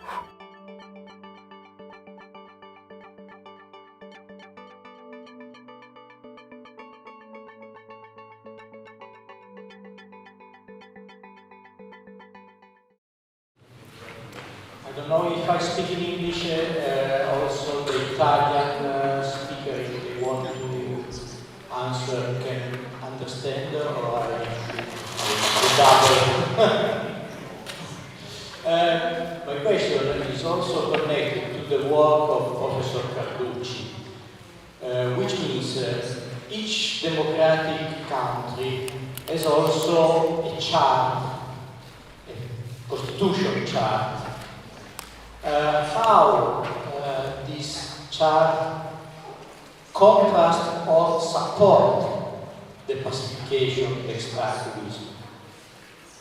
I don't know if I speak in English, also the Italian speaker, if they want to answer, can understand, or I should double. My question is also connected to the work of Professor Carducci, which means each democratic country has also a chart, a constitution chart. How this chart contrast or support the pacification of extractivism?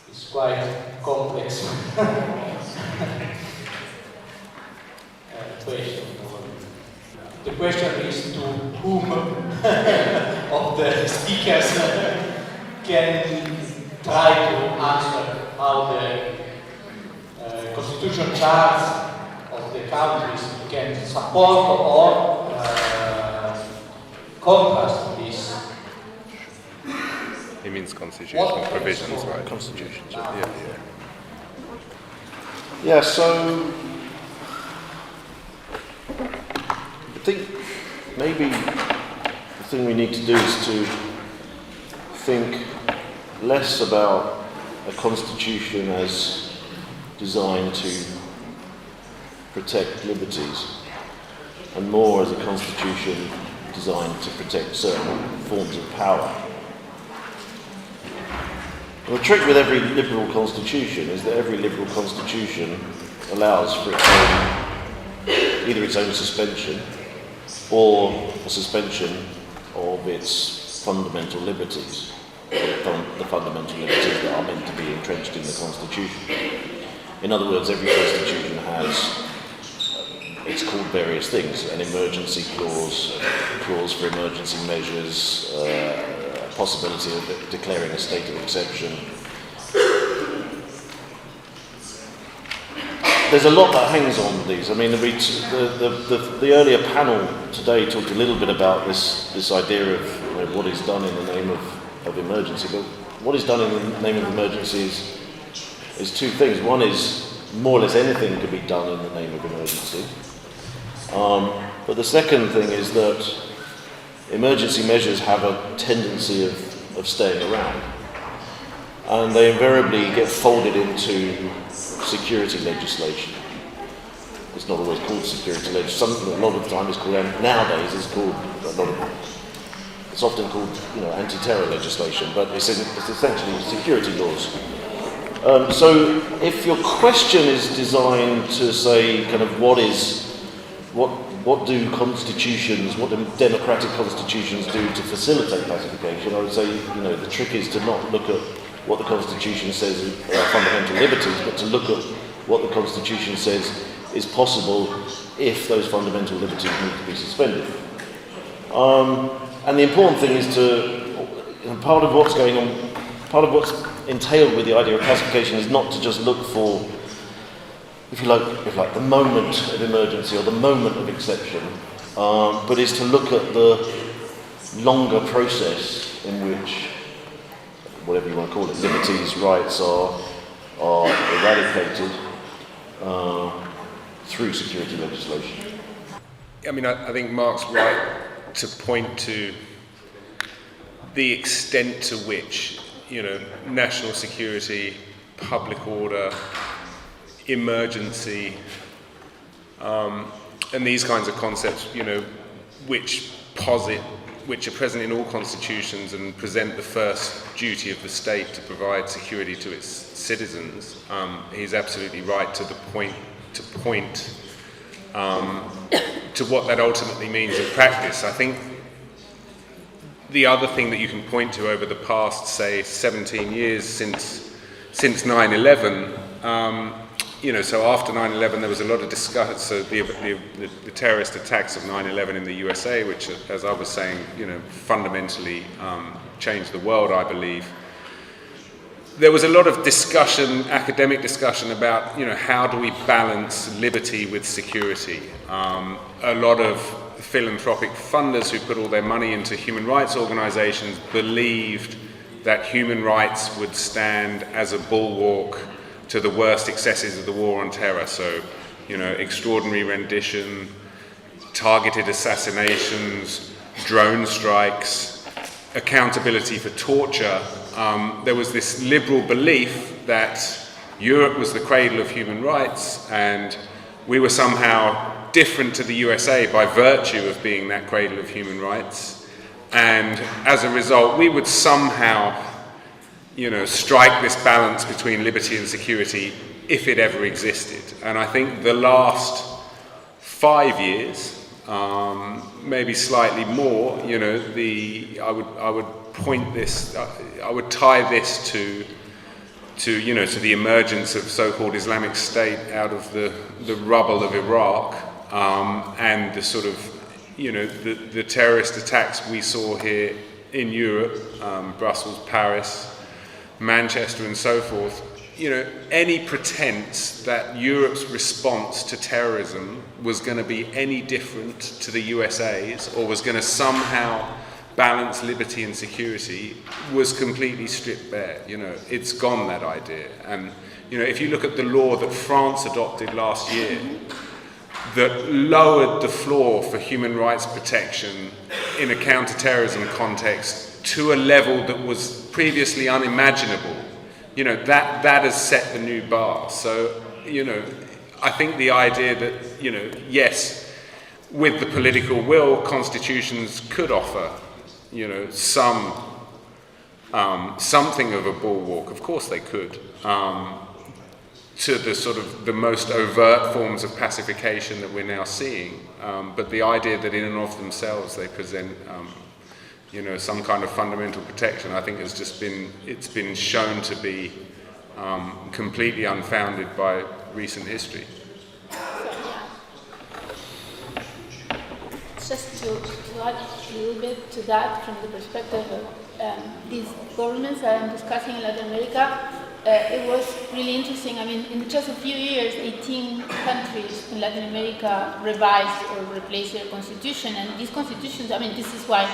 It's quite complex question. The question is to whom of the speakers can try to answer how the constitution charts of the countries can support or contrast this. He means constitutional provisions, right? Constitutions, yeah. Yeah, so I think maybe the thing we need to do is to think less about a constitution as designed to protect liberties and more as a constitution designed to protect certain forms of power. And the trick with every liberal constitution is that every liberal constitution allows for its own, either its own suspension or a suspension of its fundamental liberties, the fundamental liberties that are meant to be entrenched in the Constitution. In other words, every constitution has, it's called various things, an emergency clause, a clause for emergency measures, a possibility of declaring a state of exception. There's a lot that hangs on these. I mean, the earlier panel today talked a little bit about this idea of what is done in the name of emergency. But what is done in the name of emergency is two things. One is more or less anything can be done in the name of emergency. But the second thing is that emergency measures have a tendency of staying around. And they invariably get folded into security legislation. It's not always called security legislation. A lot of the time it's called, nowadays it's called, it's often called, anti-terror legislation, but it's essentially security laws. So if your question is designed to say kind of what do constitutions, what do democratic constitutions do to facilitate pacification, I would say, the trick is to not look at what the Constitution says are fundamental liberties, but to look at what the Constitution says is possible if those fundamental liberties need to be suspended. And the important thing is part of what's going on, part of what's entailed with the idea of pacification is not to just look for, if you like, the moment of emergency or the moment of exception, but is to look at the longer process in which, whatever you want to call it, liberties, rights are eradicated through security legislation. I mean, I think Mark's right to point to the extent to which, national security, public order, emergency, and these kinds of concepts, which are present in all constitutions and present the first duty of the state to provide security to its citizens. He's absolutely right to point to what that ultimately means in practice. I think the other thing that you can point to over the past, say, 17 years since 9/11, so after 9/11 there was a lot of discussion, so the terrorist attacks of 9/11 in the USA, which, as I was saying, fundamentally changed the world, I believe. there was a lot of discussion, academic discussion about, how do we balance liberty with security? A lot of philanthropic funders who put all their money into human rights organizations believed that human rights would stand as a bulwark to the worst excesses of the war on terror. So, extraordinary rendition, targeted assassinations, drone strikes, accountability for torture. There was this liberal belief that Europe was the cradle of human rights and we were somehow different to the USA by virtue of being that cradle of human rights. And as a result, we would somehow, strike this balance between liberty and security if it ever existed. And I think the last 5 years, maybe slightly more, I would point this, I would tie this to the emergence of so-called Islamic State out of the rubble of Iraq, and the sort of, the terrorist attacks we saw here in Europe, Brussels, Paris, Manchester and so forth. Any pretense that Europe's response to terrorism was going to be any different to the USA's or was going to somehow balance liberty and security was completely stripped bare. It's gone, that idea. And, if you look at the law that France adopted last year, that lowered the floor for human rights protection in a counter-terrorism context to a level that was previously unimaginable, that has set the new bar. So, I think the idea that, yes, with the political will, constitutions could offer, something of a bulwark. Of course they could. To the sort of the most overt forms of pacification that we're now seeing. But the idea that in and of themselves they present, some kind of fundamental protection, I think it's been shown to be completely unfounded by recent history. Just to add a little bit to that from the perspective of these governments that I'm discussing in Latin America, it was really interesting. In just a few years, 18 countries in Latin America revised or replaced their constitution, and these constitutions, this is why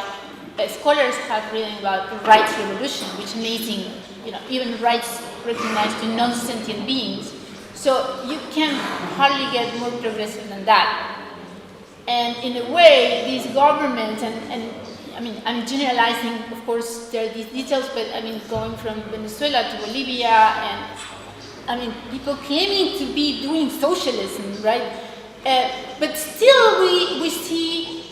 scholars have written about the rights revolution, which is amazing, even rights recognized to non-sentient beings. So you can hardly get more progressive than that. And in a way, these governments, and I'm generalizing, of course, there are these details, but going from Venezuela to Bolivia, and people claiming to be doing socialism, right? But still we see,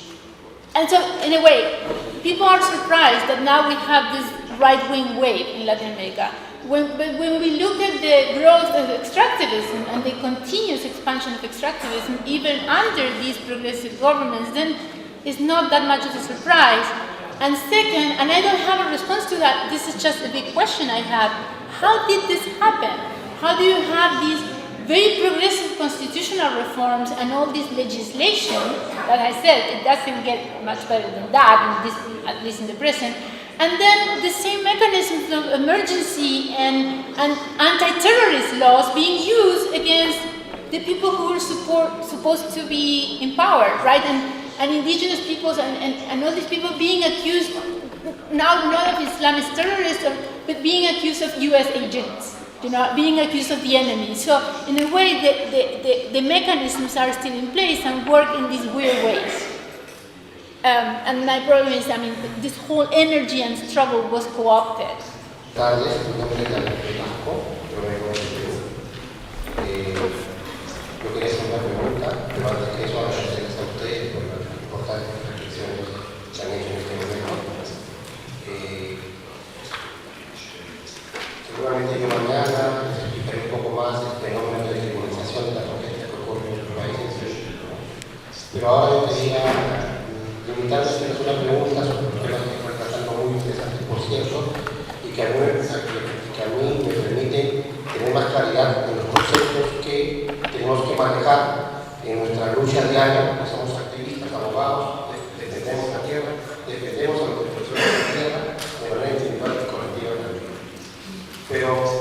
and so in a way, people are surprised that now we have this right-wing wave in Latin America. But when we look at the growth of extractivism and the continuous expansion of extractivism, even under these progressive governments, then it's not that much of a surprise. And second, and I don't have a response to that, this is just a big question I have, how did this happen? How do you have these very progressive constitutional reforms and all this legislation that I said, it doesn't get much better than that, at least in the present, and then the same mechanisms of emergency and anti-terrorist laws being used against the people who are supposed to be in power, right? And indigenous peoples and all these people being accused, now not of Islamist terrorists, but being accused of US agents, being accused of the enemy. So in a way, the mechanisms are still in place and work in these weird ways. And my problem is, this whole energy and struggle was co-opted. Seguramente yo mañana les explicaré un poco más el fenómeno de demonización de la protesta que ocurre en nuestros países. Pero ahora yo quería limitarme a hacerles una pregunta sobre un tema que fue tratando muy interesante, por cierto, y que a mí me permite tener más claridad en los conceptos que tenemos que manejar en nuestra lucha diaria, porque somos activistas, abogados, defendemos la tierra, defendemos a los defensores de la tierra de manera individual y colectiva también. Pero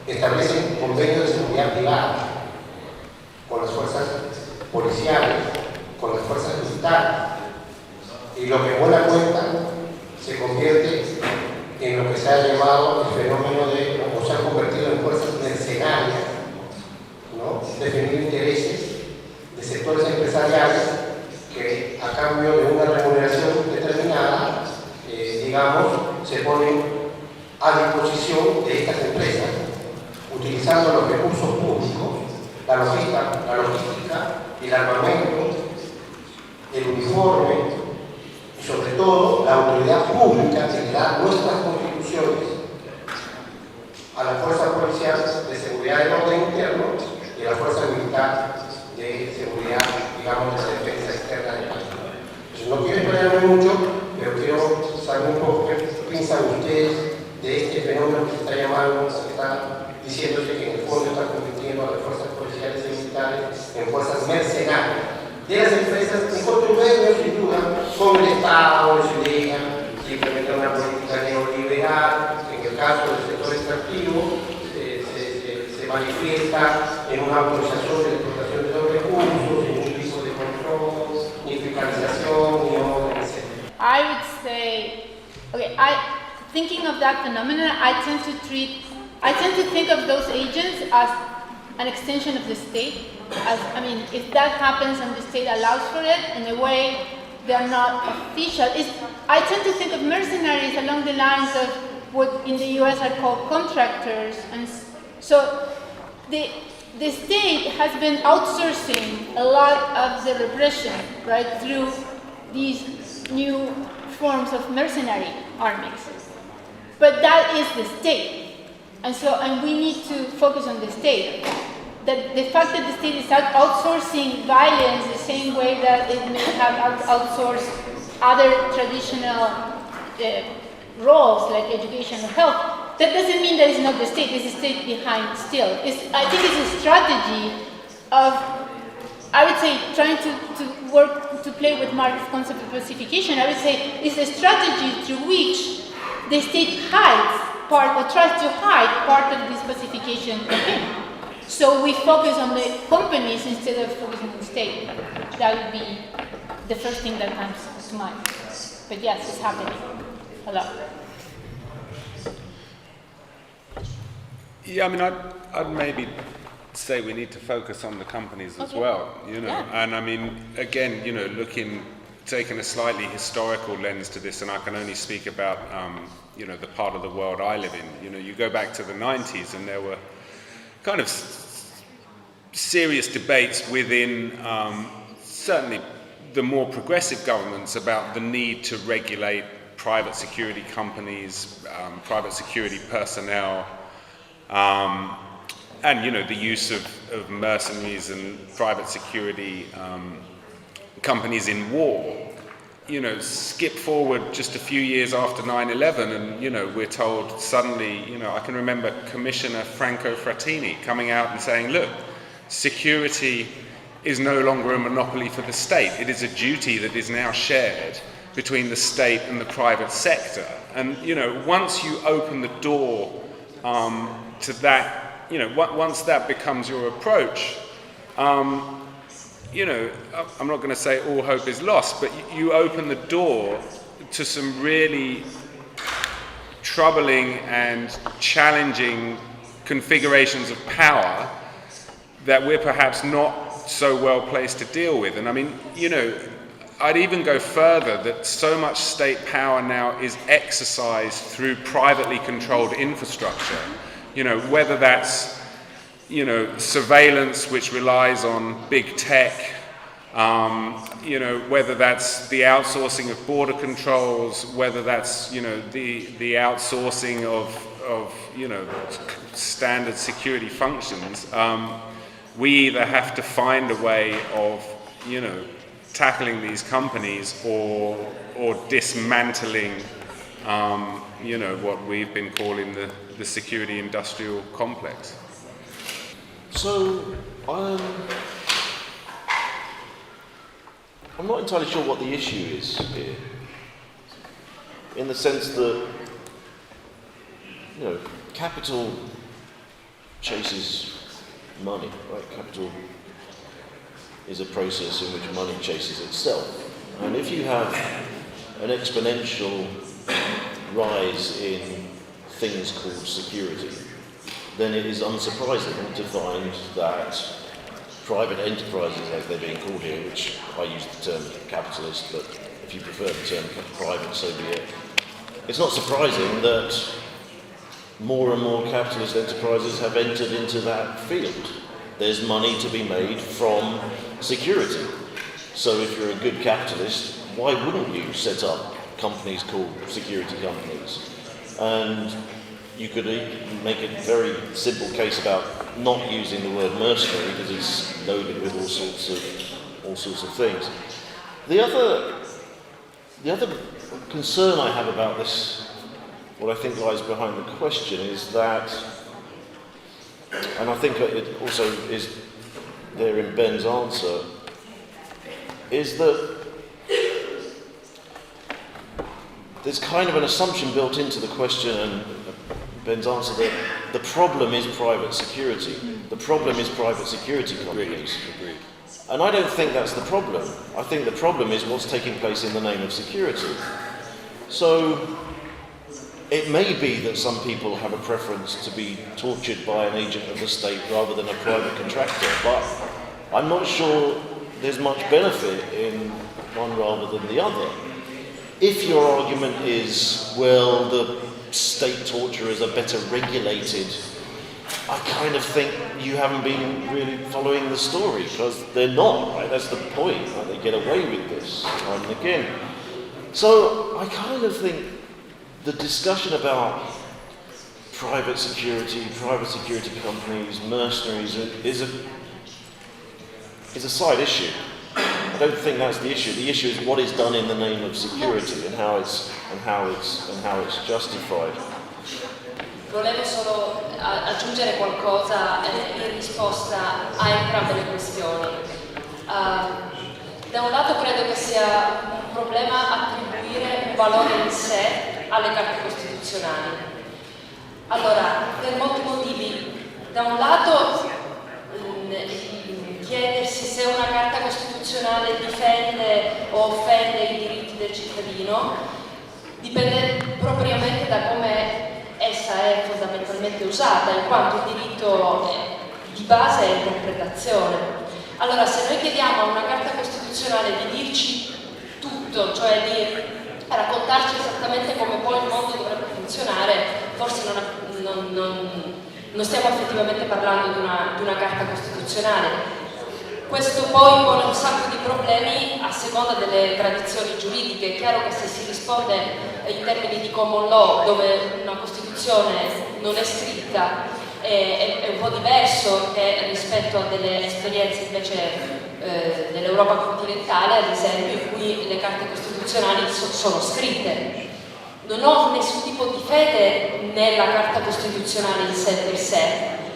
establecen convenios de seguridad privada con las fuerzas policiales, con las fuerzas militares, y lo que buena cuenta se convierte en lo que se ha llamado el fenómeno de, o se ha convertido en fuerzas mercenarias, ¿no? Defendiendo intereses de sectores empresariales que a cambio de una remuneración determinada, digamos, se ponen a disposición de estas empresas, utilizando los recursos públicos, la logística, el armamento, el uniforme y sobre todo la autoridad pública que le da nuestras constituciones a la Fuerza Policial de Seguridad del Orden Interno y a la Fuerza Militar de Seguridad, digamos, de defensa externa del país. Entonces, no quiero exponerme mucho, pero quiero saber un poco qué piensan ustedes de este fenómeno que se está llamando, que está diciéndose que en el fondo está convirtiendo a las fuerzas policiales y militares en fuerzas mercenarias de las empresas en contubernio, sin duda, con el Estado, en su idea, de implementar una política neoliberal, que en el caso del sector extractivo se manifiesta en una autorización de la explotación de los recursos, en un tipo de control, ni fiscalización, ni orden, etc. I would say, okay, thinking of that phenomenon, I tend to think of those agents as an extension of the state. If that happens and the state allows for it, in a way, they are not official. I tend to think of mercenaries along the lines of what in the US are called contractors. And so the state has been outsourcing a lot of the repression, right, through these new forms of mercenary armies. But that is the state. And we need to focus on the state. That the fact that the state is outsourcing violence the same way that it may have outsourced other traditional roles like education or health, that doesn't mean that it's not the state, it's the state behind still. I think it's a strategy of, I would say, trying to work, to play with Marx's concept of pacification. I would say it's a strategy through which the state hides part, or tries to hide part of this pacification campaign. So we focus on the companies instead of focusing on the state. That would be the first thing that comes to mind. But yes, it's happening a lot. Yeah, I'd maybe say we need to focus on the companies as well, Yeah. And again, taking a slightly historical lens to this, and I can only speak about, the part of the world I live in. You go back to the 90s and there were kind of serious debates within certainly the more progressive governments about the need to regulate private security companies, private security personnel, and the use of mercenaries and private security companies in war. Skip forward just a few years after 9/11 and, we're told suddenly, I can remember Commissioner Franco Frattini coming out and saying, look, security is no longer a monopoly for the state. It is a duty that is now shared between the state and the private sector. And, once you open the door to that, once that becomes your approach, I'm not going to say all hope is lost, but you open the door to some really troubling and challenging configurations of power that we're perhaps not so well placed to deal with. And I'd even go further that so much state power now is exercised through privately controlled infrastructure, whether that's surveillance which relies on big tech, whether that's the outsourcing of border controls, whether that's, the outsourcing of standard security functions. We either have to find a way of, tackling these companies or dismantling, what we've been calling the security industrial complex. So, I'm not entirely sure what the issue is here, in the sense that, capital chases money, right? Capital is a process in which money chases itself. And if you have an exponential rise in things called security, then it is unsurprising to find that private enterprises, as they're being called here, which I use the term capitalist, but if you prefer the term private, so be it. It's not surprising that more and more capitalist enterprises have entered into that field. There's money to be made from security. So if you're a good capitalist, why wouldn't you set up companies called security companies? And you could make a very simple case about not using the word mercenary because it's loaded with all sorts of things. The other concern I have about this, what I think lies behind the question, is that, and I think it also is there in Ben's answer, is that there's kind of an assumption built into the question and Ben's answer that the problem is private security. The problem is private security companies. Agreed. And I don't think that's the problem. I think the problem is what's taking place in the name of security. So it may be that some people have a preference to be tortured by an agent of the state rather than a private contractor, but I'm not sure there's much benefit in one rather than the other. If your argument is, well, the state torturers are better regulated, I kind of think you haven't been really following the story, because they're not, right? That's the point, right? They get away with this time and again. So I kind of think the discussion about private security companies, mercenaries, is a side issue. I don't think that's the issue. The issue is what is done in the name of security and how it's justified. Volevo solo aggiungere qualcosa in risposta a entrambe le questioni. Da un lato credo che sia un problema attribuire un valore in sé alle carte costituzionali. Allora, per molti motivi. Da un lato chiedersi se una carta costituzionale difende o offende i diritti del cittadino dipende propriamente da come essa è fondamentalmente usata, in quanto il diritto di base è interpretazione. Allora, se noi chiediamo a una carta costituzionale di dirci tutto, cioè di raccontarci esattamente come poi il mondo dovrebbe funzionare, forse non stiamo effettivamente parlando di una carta costituzionale. Questo poi pone un sacco di problemi a seconda delle tradizioni giuridiche. È chiaro che se si risponde in termini di common law, dove una Costituzione non è scritta, è un po' diverso che rispetto a delle esperienze invece dell'Europa continentale, ad esempio, in cui le carte costituzionali sono scritte. Non ho nessun tipo di fede nella Carta Costituzionale in sé per sé,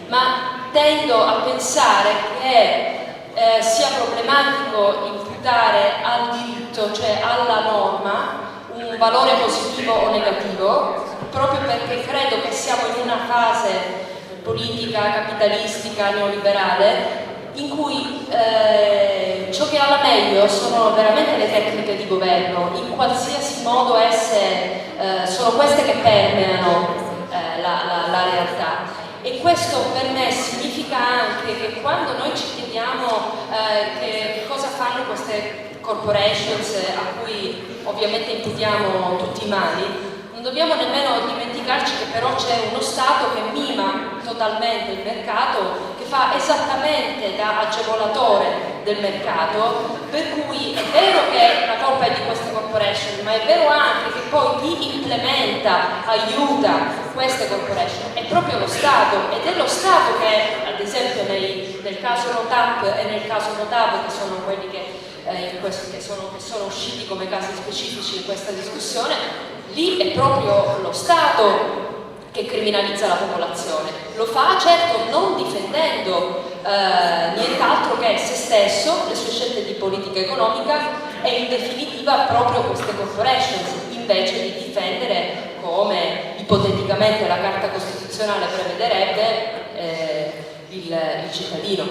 ma tendo a pensare che sia problematico imputare al diritto, cioè alla norma, un valore positivo o negativo, proprio perché credo che siamo in una fase politica, capitalistica, neoliberale, in cui ciò che ha la meglio sono veramente le tecniche di governo, in qualsiasi modo esse sono queste che permeano la realtà. E questo per me significa anche che quando noi ci chiediamo che cosa fanno queste corporations a cui ovviamente imputiamo tutti i mali, non dobbiamo nemmeno dimenticarci che però c'è uno Stato che mima totalmente il mercato, che fa esattamente da agevolatore del mercato, per cui è vero che la colpa è di queste corporation, ma è vero anche che poi chi implementa, aiuta queste corporation è proprio lo Stato, ed è lo Stato che, ad esempio nel caso NOTAP e nel caso NOTAP, che sono quelli che sono usciti come casi specifici in questa discussione, lì è proprio lo Stato che criminalizza la popolazione. Lo fa certo non difendendo nient'altro che se stesso, le sue scelte di politica economica e in definitiva proprio queste corporations, invece di difendere, come ipoteticamente la Carta Costituzionale prevederebbe, il cittadino.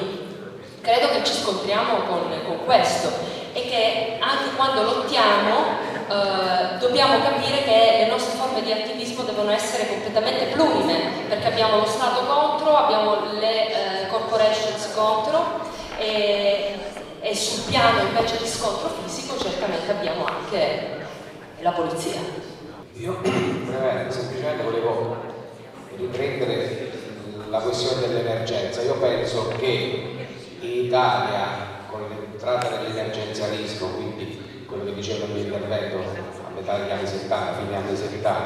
Credo che ci scontriamo con questo e che anche quando lottiamo dobbiamo capire che le nostre forme di attivismo devono essere completamente plurime, perché abbiamo lo Stato contro, abbiamo le corporations contro e sul piano invece di scontro fisico certamente abbiamo anche la polizia. Io semplicemente volevo riprendere la questione dell'emergenza. Io penso che in Italia, con l'entrata dell'emergenzialismo, quindi quello che dicevo nel mio intervento a metà degli anni 70, fine anni 70,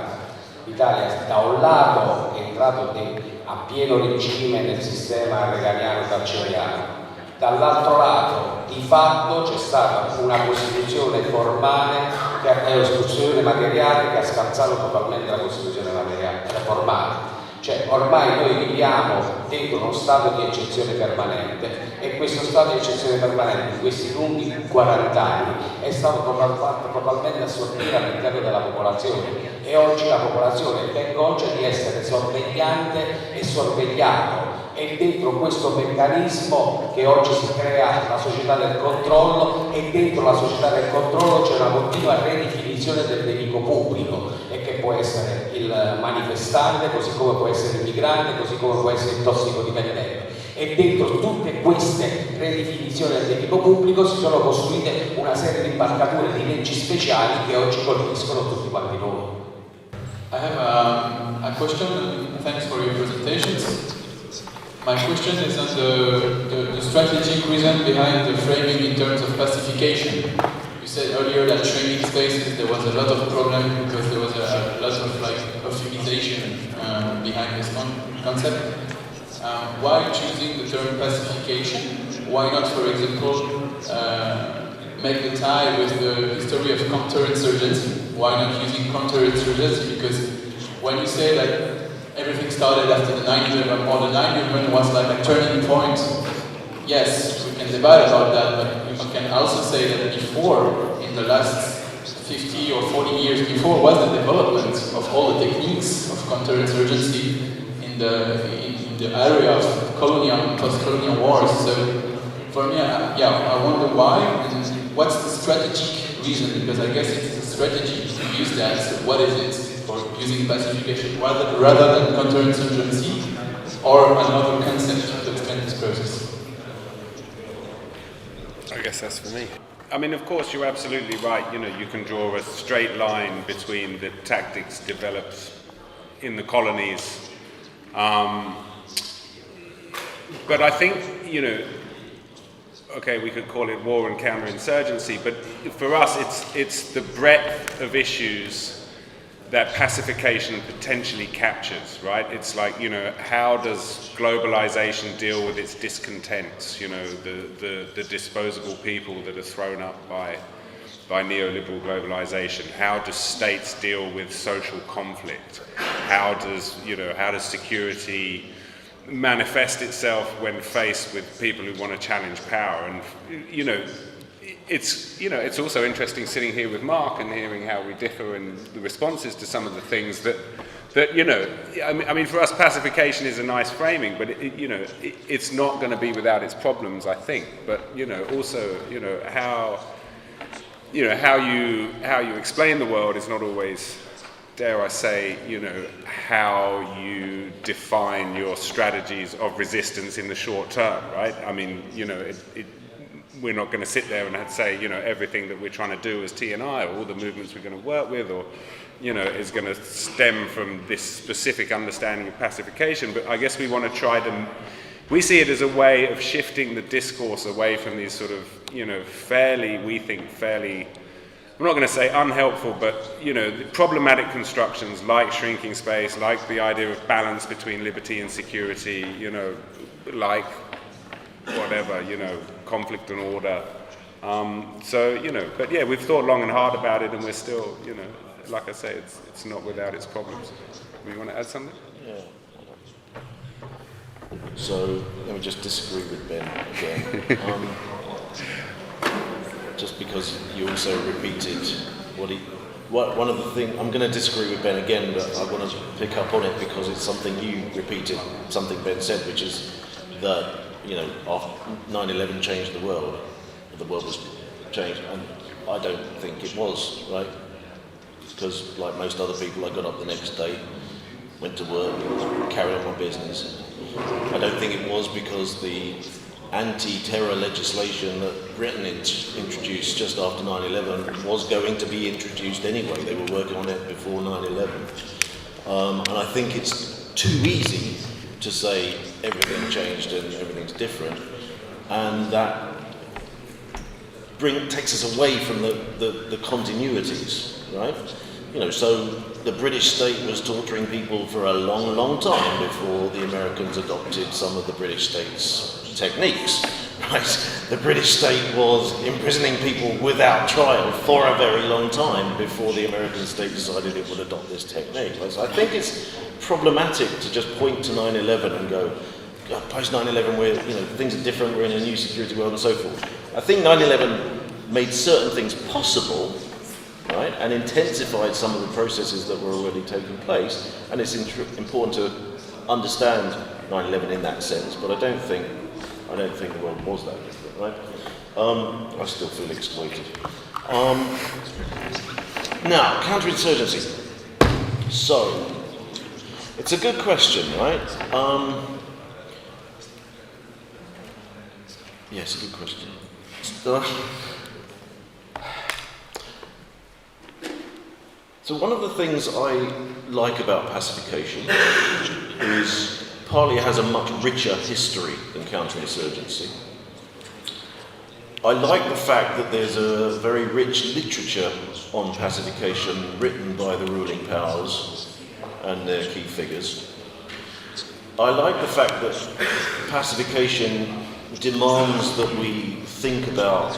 l'Italia da un lato è entrato a pieno regime nel sistema reganiano carceriano, dall'altro lato di fatto c'è stata una Costituzione formale, Costituzione materiale che ha scalzato totalmente la Costituzione materiale, formale. Cioè ormai noi viviamo dentro uno stato di eccezione permanente e questo stato di eccezione permanente in questi lunghi 40 anni è stato fatto totalmente assorbire all'interno della popolazione e oggi la popolazione è ben conscia di essere sorvegliante e sorvegliato. E dentro questo meccanismo che oggi si crea la società del controllo e dentro la società del controllo c'è una continua ridefinizione del nemico pubblico e che può essere il manifestante, così come può essere il migrante, così come può essere il tossicodipendente. E dentro tutte queste ridefinizioni del nemico pubblico si sono costruite una serie di impalcature di leggi speciali che oggi colpiscono tutti quanti noi. I have a question. Thanks for your presentations. My question is on the strategic reason behind the framing in terms of pacification. You said earlier that training spaces there was a lot of problem because there was a lot of euphemisation behind this concept. Why choosing the term pacification? Why not, for example, make the tie with the history of counterinsurgency? Why not using counterinsurgency? Because when you say that everything started after the 9/11, or the 9/11 was like a turning point. Yes, we can debate about that, but we can also say that before, in the last 50 or 40 years before, was the development of all the techniques of counterinsurgency in the area of colonial, post-colonial wars. So for me, I wonder why, and what's the strategic reason, because I guess it's a strategy to use that, so what is it? For using pacification rather than counterinsurgency or another concept to explain this process? I guess that's for me. I mean, of course, you're absolutely right. You know, you can draw a straight line between the tactics developed in the colonies. But I think, you know, okay, we could call it war and counterinsurgency, but for us, it's the breadth of issues that pacification potentially captures, right? It's like, you know, how does globalization deal with its discontents? You know, the disposable people that are thrown up by neoliberal globalization. How do states deal with social conflict? How does security manifest itself when faced with people who want to challenge power? And it's also interesting sitting here with Mark and hearing how we differ in the responses to some of the things that I mean, for us, pacification is a nice framing, but it's not going to be without its problems, I think. But also, how you explain the world is not always, dare I say, how you define your strategies of resistance in the short term, right? I mean, we're not going to sit there and say, everything that we're trying to do as T&I, or all the movements we're going to work with, or, is going to stem from this specific understanding of pacification. But I guess we want to we see it as a way of shifting the discourse away from these sort of, fairly, I'm not going to say unhelpful, but, problematic constructions like shrinking space, like the idea of balance between liberty and security, like whatever, conflict and order. But yeah, we've thought long and hard about it, and we're still, like I say, it's not without its problems. You want to add something? Yeah. So let me just disagree with Ben again. Just because you also repeated one of the things, I'm going to disagree with Ben again, but I want to pick up on it because it's something you repeated, something Ben said, which is that, after 9/11 changed the world was changed, and I don't think it was, right? Because like most other people, I got up the next day, went to work, carried on my business. I don't think it was because the anti-terror legislation that Britain introduced just after 9/11 was going to be introduced anyway. They were working on it before 9/11. And I think it's too easy to say everything changed and everything's different, and that takes us away from the continuities, right? So the British state was torturing people for a long, long time before the Americans adopted some of the British state's techniques, right? The British state was imprisoning people without trial for a very long time before the American state decided it would adopt this technique. So I think it's problematic to just point to 9/11 and go, post 9/11, things are different, we're in a new security world and so forth. I think 9/11 made certain things possible, right, and intensified some of the processes that were already taking place, and it's important to understand 9/11 in that sense, but I don't think the world was that different, right? I still feel exploited. Now, counterinsurgency. So, it's a good question, right? Yes, a good question. So one of the things I like about pacification is partly it has a much richer history than counterinsurgency. I like the fact that there's a very rich literature on pacification written by the ruling powers and their key figures. I like the fact that pacification demands that we think about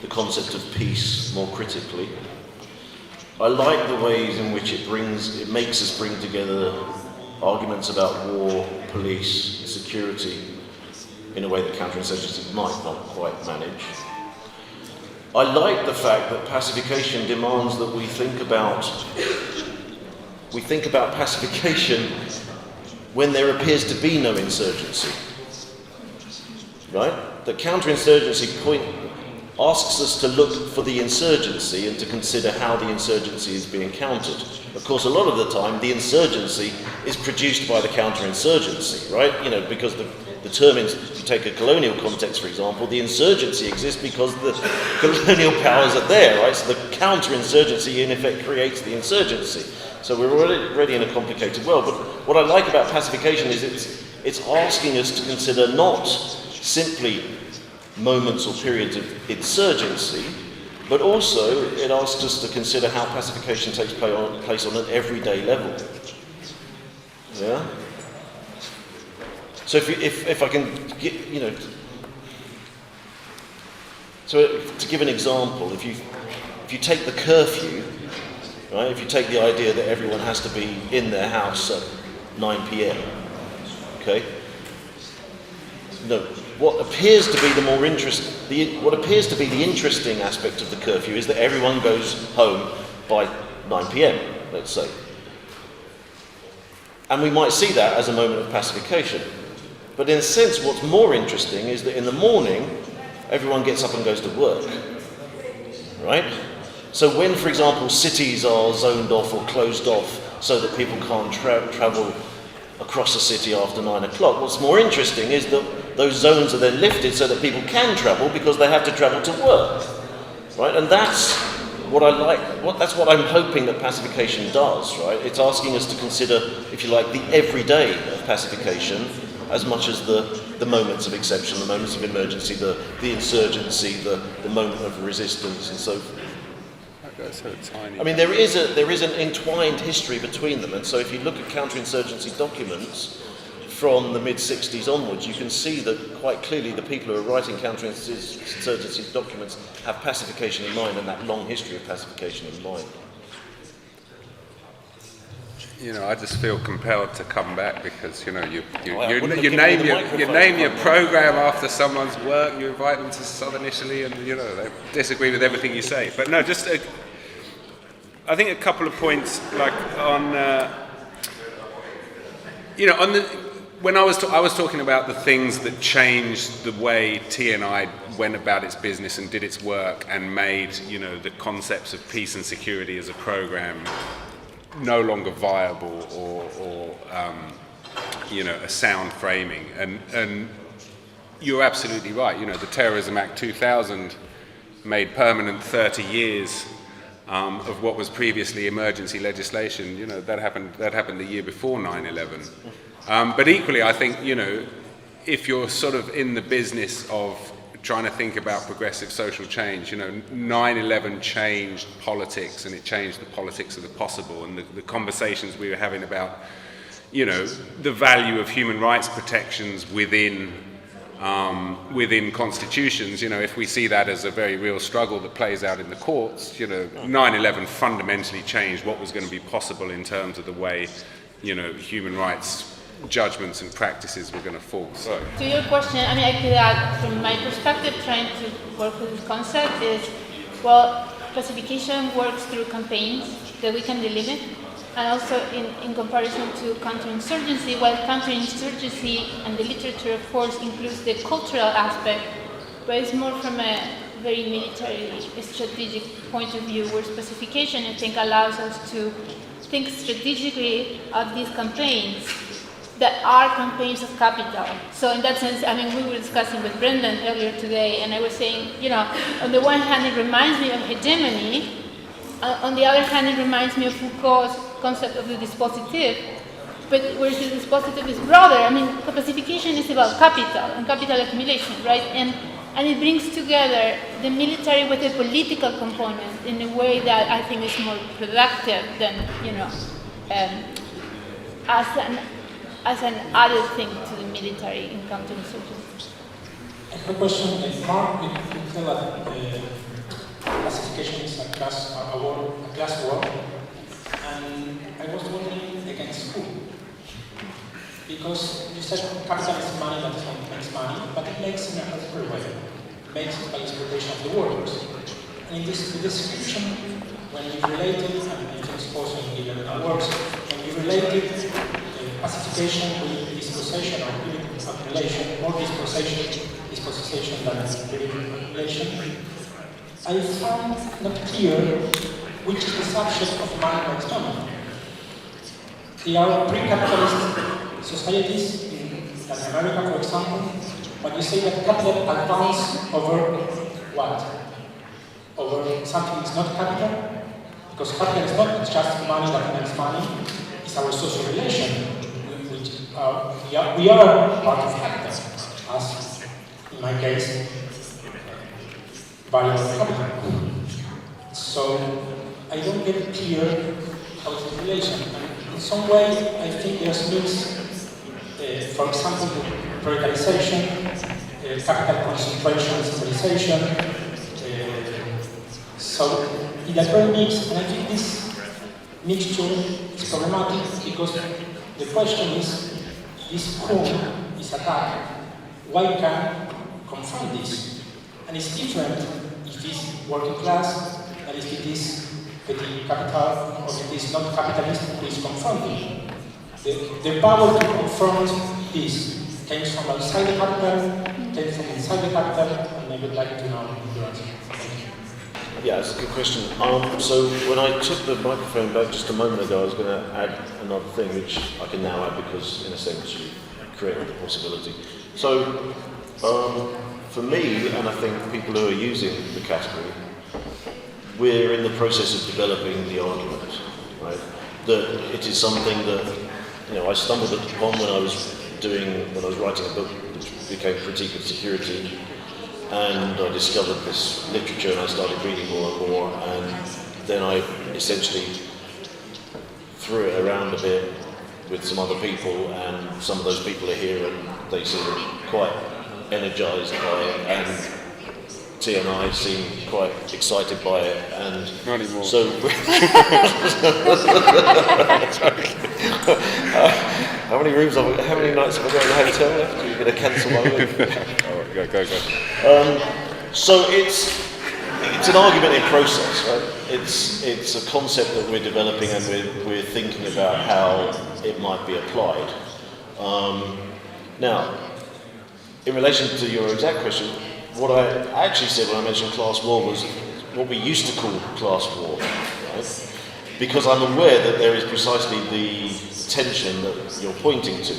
the concept of peace more critically. I like the ways in which it makes us bring together arguments about war, police, security in a way that counterinsurgency might not quite manage. I like the fact that pacification demands that we think about pacification when there appears to be no insurgency. Right? The counterinsurgency point asks us to look for the insurgency and to consider how the insurgency is being countered. Of course, a lot of the time, the insurgency is produced by the counterinsurgency, right? Because the term, if you take a colonial context, for example, the insurgency exists because the colonial powers are there, right? So the counterinsurgency, in effect, creates the insurgency. So we're already in a complicated world. But what I like about pacification is it's asking us to consider not simply moments or periods of insurgency, but also it asks us to consider how pacification takes place on an everyday level. Yeah? So if I can get, so to give an example, if you take the curfew, right, if you take the idea that everyone has to be in their house at 9 p.m, okay? No. What appears to be the interesting aspect of the curfew is that everyone goes home by 9 p.m, let's say. And we might see that as a moment of pacification. But in a sense, what's more interesting is that in the morning, everyone gets up and goes to work. Right? So when, for example, cities are zoned off or closed off so that people can't travel across the city after 9 o'clock, what's more interesting is that those zones are then lifted so that people can travel because they have to travel to work, right? And that's what I like. That's what I'm hoping that pacification does, right? It's asking us to consider, if you like, the everyday of pacification as much as the moments of exception, the moments of emergency, the insurgency, the moment of resistance, and so forth. I mean, there is an entwined history between them, and so if you look at counterinsurgency documents from the mid-60s onwards, you can see that quite clearly the people who are writing counterinsurgency documents have pacification in mind and that long history of pacification in mind. I just feel compelled to come back because, you name your program after someone's work, you invite them to Southern Italy and, they disagree with everything you say. But no, just, I think a couple of points, like on, when I was talking about the things that changed the way TNI went about its business and did its work and made, you know, the concepts of peace and security as a program no longer viable or you know, a sound framing. And you're absolutely right. You know, the Terrorism Act 2000 made permanent 30 years of what was previously emergency legislation. You know, that happened the year before 9/11. But equally, I think, you know, if you're sort of in the business of trying to think about progressive social change, you know, 9/11 changed politics, and it changed the politics of the possible, and the conversations we were having about, you know, the value of human rights protections within constitutions. You know, if we see that as a very real struggle that plays out in the courts, you know, 9/11 fundamentally changed what was going to be possible in terms of the way, you know, human rights judgments and practices were going to fall. So, to your question, I mean, I could add, from my perspective, trying to work with this concept is, well, pacification works through campaigns that we can delimit, and also in comparison to counterinsurgency, while counterinsurgency and the literature, of course, includes the cultural aspect, but it's more from a very military, strategic point of view, where pacification, I think, allows us to think strategically of these campaigns that are campaigns of capital. So in that sense, I mean, we were discussing with Brendan earlier today, and I was saying, you know, on the one hand, it reminds me of hegemony. On the other hand, it reminds me of Foucault's concept of the dispositive, but whereas the dispositive is broader. I mean, pacification is about capital and capital accumulation, right? And it brings together the military with a political component in a way that I think is more productive than, you know, as an added thing to the military in counterinsurgency. I have a question. Mark, you tell that pacification is a class war, and I was wondering against who? Because you said capital is money that makes money, but it makes in a particular way. It makes it by exploitation of the workers. And in this description, when you related, and I think also in given works, when you related pacification with dispossession or accumulation, more dispossession than accumulation, I found not clear which is the subject of money economy. There are pre-capitalist societies in Latin America, for example, but you say that capital advances over what? Over something that's not capital? Because capital is not just money that makes money, it's our social relation. We are part of capital, as in my case, variable capital. So I don't get it clear how it's the relation. And in some way, I think there's links, for example, privatization, capital concentration, centralization. So in that very mix, and I think this mixture is problematic because the question is, this whom is attacked, why can confront this? And it's different if it's working class, and if it is petty capital, or if it is not capitalist who is confronting. The power to confront this came from outside the capital, came from inside the capital, and I would like to know your answer. Yeah, that's a good question. So when I took the microphone back just a moment ago, I was going to add another thing, which I can now add because, in a sense, you created the possibility. So for me, and I think people who are using the category, we're in the process of developing the argument, right? That it is something that, you know, I stumbled upon when I was writing a book which became Critique of Security. And I discovered this literature and I started reading more and more, and then I essentially threw it around a bit with some other people, and some of those people are here and they seem quite energised by it, and TNI seem quite excited by it, and not anymore. So how many nights have I got in the hotel left? Are you going to cancel my room? Go. So it's an argument in process, right? It's a concept that we're developing, and we're thinking about how it might be applied. Now, in relation to your exact question, what I actually said when I mentioned class war was what we used to call class war, right? Because I'm aware that there is precisely the tension that you're pointing to.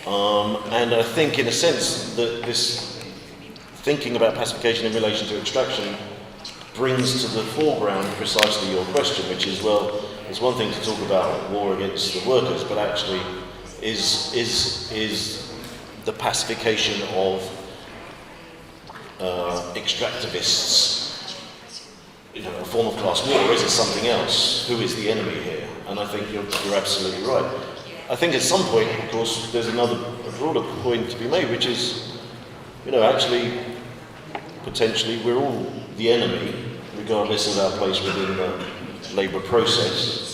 And I think, in a sense, that this thinking about pacification in relation to extraction brings to the foreground precisely your question, which is, well, it's one thing to talk about war against the workers, but actually is the pacification of extractivists a form of class war, or is it something else? Who is the enemy here? And I think you're absolutely right. I think at some point, of course, there's a broader point to be made, which is, actually, potentially, we're all the enemy, regardless of our place within the labour process.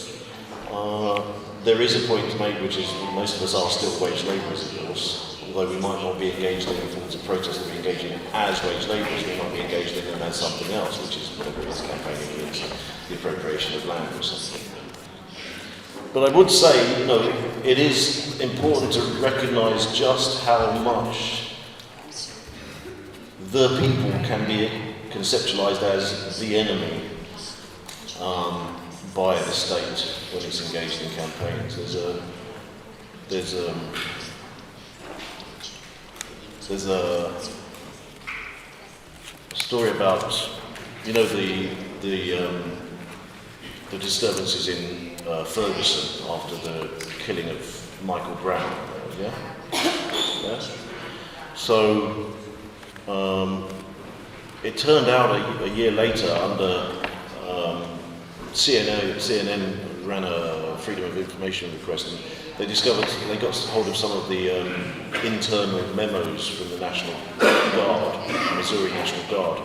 There is a point to make, which is most of us are still wage labourers, of course. Although we might not be engaged in the forms of protest that we're engaging in as wage labourers, we might be engaged in them as something else, which is whatever it is, campaigning against the appropriation of land or something. But I would say, it is important to recognise just how much the people can be conceptualised as the enemy by the state when it's engaged in campaigns. There's a story about, the disturbances in Ferguson after the killing of Michael Brown. Yeah. So it turned out a year later, under CNN ran a Freedom of Information request, and they got hold of some of the internal memos from the National Guard, Missouri National Guard,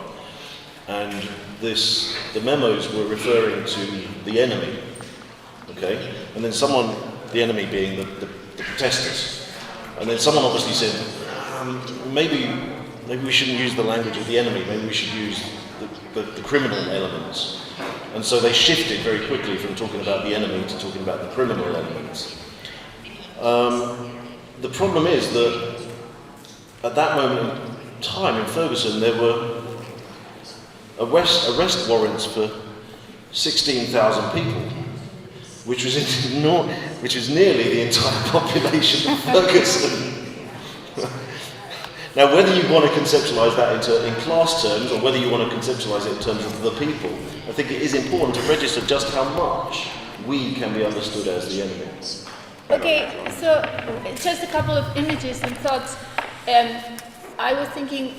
and the memos were referring to the enemy, okay, and then the enemy being the protesters, and then someone obviously said, maybe we shouldn't use the language of the enemy, maybe we should use the criminal elements, and so they shifted very quickly from talking about the enemy to talking about the criminal elements. The problem is that at that moment in time in Ferguson, there were arrest warrants for 16,000 people, which was nearly the entire population of Ferguson. Now, whether you want to conceptualise that in class terms, or whether you want to conceptualise it in terms of the people, I think it is important to register just how much we can be understood as the enemy. Okay, so just a couple of images and thoughts. I was thinking,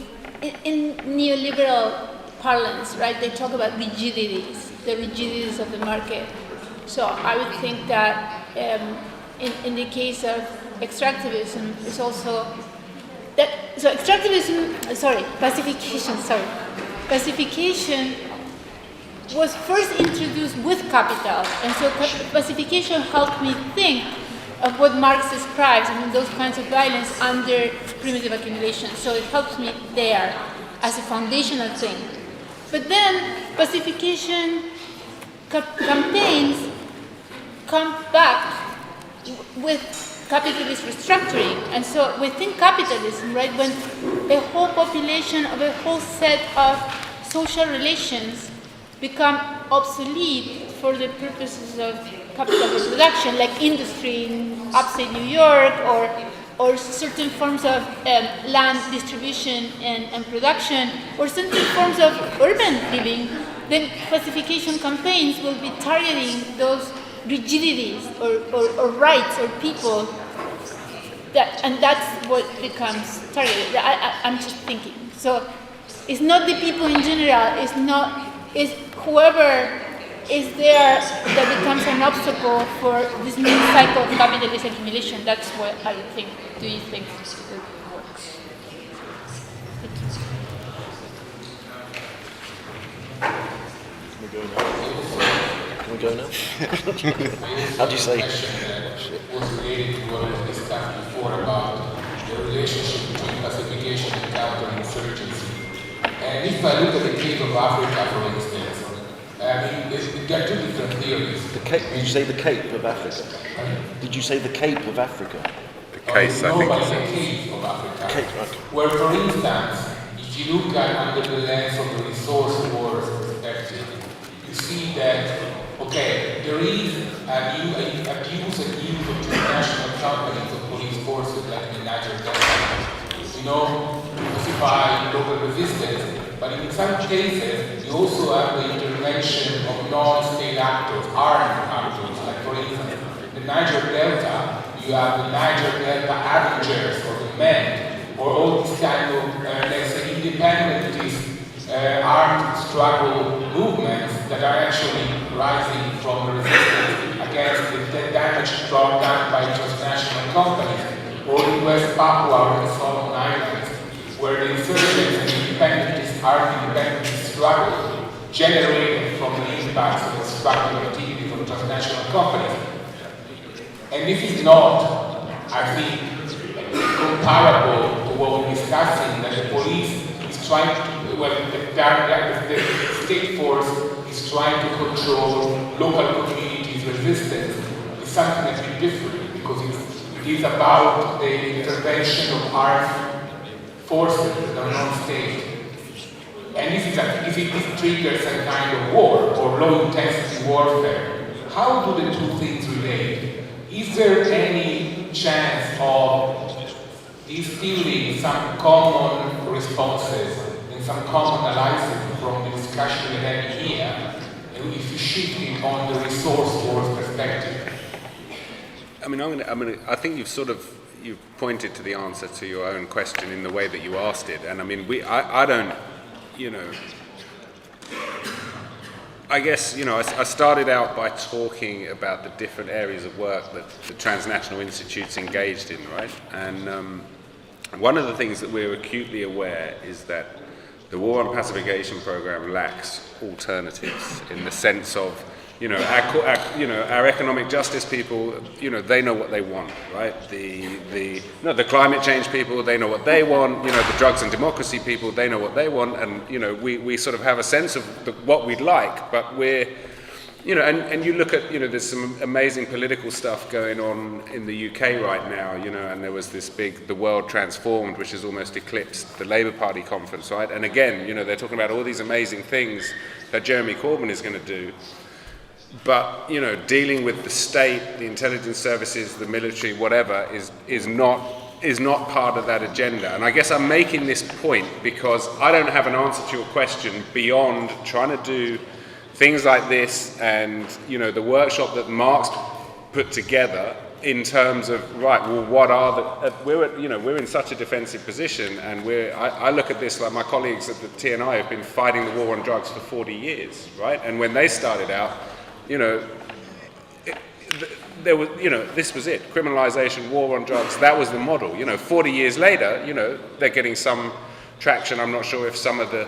in neoliberal parlance, right, they talk about rigidities, the rigidities of the market. So I would think that in the case of extractivism, it's also that, so pacification was first introduced with capital, and so pacification helped me think of what Marx describes, those kinds of violence under primitive accumulation. So it helps me there as a foundational thing. But then pacification campaigns come back with capitalist restructuring. And so within capitalism, right, when a whole population of a whole set of social relations become obsolete for the purposes of capital reproduction, like industry in upstate New York, or certain forms of land distribution and production, or certain forms of urban living, then pacification campaigns will be targeting those rigidities or rights or people, and that's what becomes targeted. I'm just thinking. So it's not the people in general, it's whoever is there that becomes an obstacle for this new cycle of capitalist accumulation. That's what I think. Do you think it works? Can we go now? How do you say? Was related to what I discussed before about the relationship between pacification and counterinsurgency. And if I look at the Cape of Africa, for instance, there are two different theories. Did you say the Cape of Africa? Did you say the Cape of Africa? case, I think. Globally, the case of Africa. Where, for instance, if you look at under the lens of the resource wars perspective, you see that, okay, there is abuse and use of international companies of police forces like the Niger Delta. You know, to pacify local resistance. But in some cases, you also have the intervention of non-state actors, armed actors, like for instance, the Niger Delta, you have the Niger Delta Avengers, or the men, or all these kind of, let's say, independentist armed struggle movements that are actually rising from the resistance against the damage brought down by transnational companies, or in West Papua or the Solomon Islands, where the insurgents and independentist armed independentist struggle generated from the impacts of the struggling activities of transnational companies. And this is not, I think, comparable to what we're discussing, that the police is trying to, the state force is trying to control local communities' resistance. It's something that's very different, because it is about the intervention of armed forces that are non-state. And this triggers a kind of war, or low-intensity warfare. How do the two things relate? Is there any chance of instilling some common responses and some common analysis from the discussion we're having here, and if you shift it on the resource wars perspective? I think you've pointed to the answer to your own question in the way that you asked it, and I don't, I guess, I started out by talking about the different areas of work that the transnational institutes engaged in, right? And one of the things that we're acutely aware is that the War on Pacification program lacks alternatives, in the sense of, our economic justice people, they know what they want, right? The climate change people, they know what they want. The drugs and democracy people, they know what they want, and we sort of have a sense of what we'd like, but we're, and you look at, there's some amazing political stuff going on in the UK right now, and there was this big, The World Transformed, which has almost eclipsed the Labour Party conference, right? And again, they're talking about all these amazing things that Jeremy Corbyn is going to do. But dealing with the state, the intelligence services, the military, whatever, is not part of that agenda. And I guess I'm making this point because I don't have an answer to your question beyond trying to do things like this and the workshop that Mark's put together in terms of what are we're in such a defensive position, and I look at this like my colleagues at the TNI have been fighting the war on drugs for 40 years, right? And when they started out, there was, this was it. Criminalization, war on drugs, that was the model. 40 years later, they're getting some traction. I'm not sure if some of the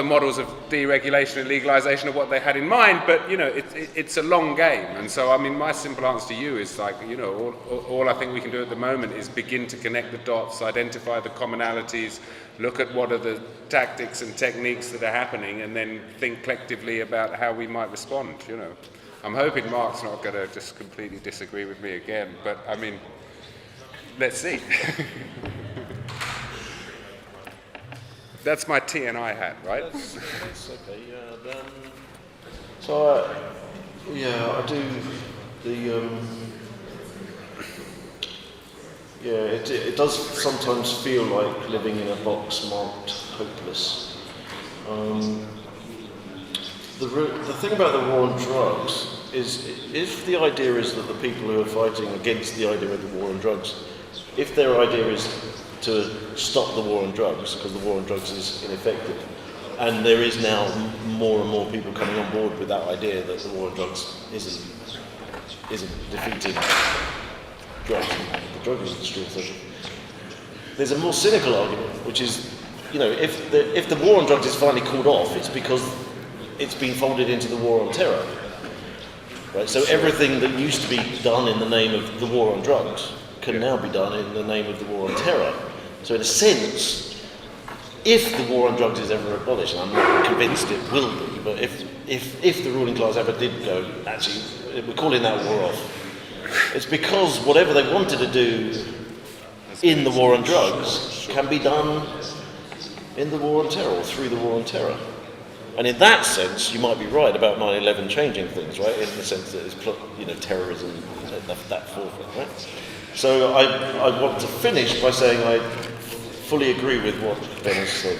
models of deregulation and legalization are what they had in mind, but it's a long game. And so, my simple answer to you is all I think we can do at the moment is begin to connect the dots, identify the commonalities, look at what are the tactics and techniques that are happening, and then think collectively about how we might respond. I'm hoping Mark's not going to just completely disagree with me again, but let's see. That's my TNI hat, right? That's okay. Yeah. I do the. It does sometimes feel like living in a box marked hopeless. The thing about the war on drugs is, if the idea is that the people who are fighting against the idea of the war on drugs, if their idea is to stop the war on drugs, because the war on drugs is ineffective, and there is now more and more people coming on board with that idea that the war on drugs isn't defeating drugs, the drug industry, etc. There's a more cynical argument, which is, if the war on drugs is finally called off, it's because it's been folded into the war on terror. Right? So everything that used to be done in the name of the war on drugs can now be done in the name of the war on terror. So in a sense, if the war on drugs is ever abolished, and I'm not convinced it will be, but if the ruling class ever did go, actually, we're calling that war off, It's because whatever they wanted to do in the war on drugs can be done in the war on terror, or through the war on terror. And in that sense, you might be right about 9/11 changing things, right? In the sense that it's, terrorism at that forefront, right? So I want to finish by saying I fully agree with what Ben has said.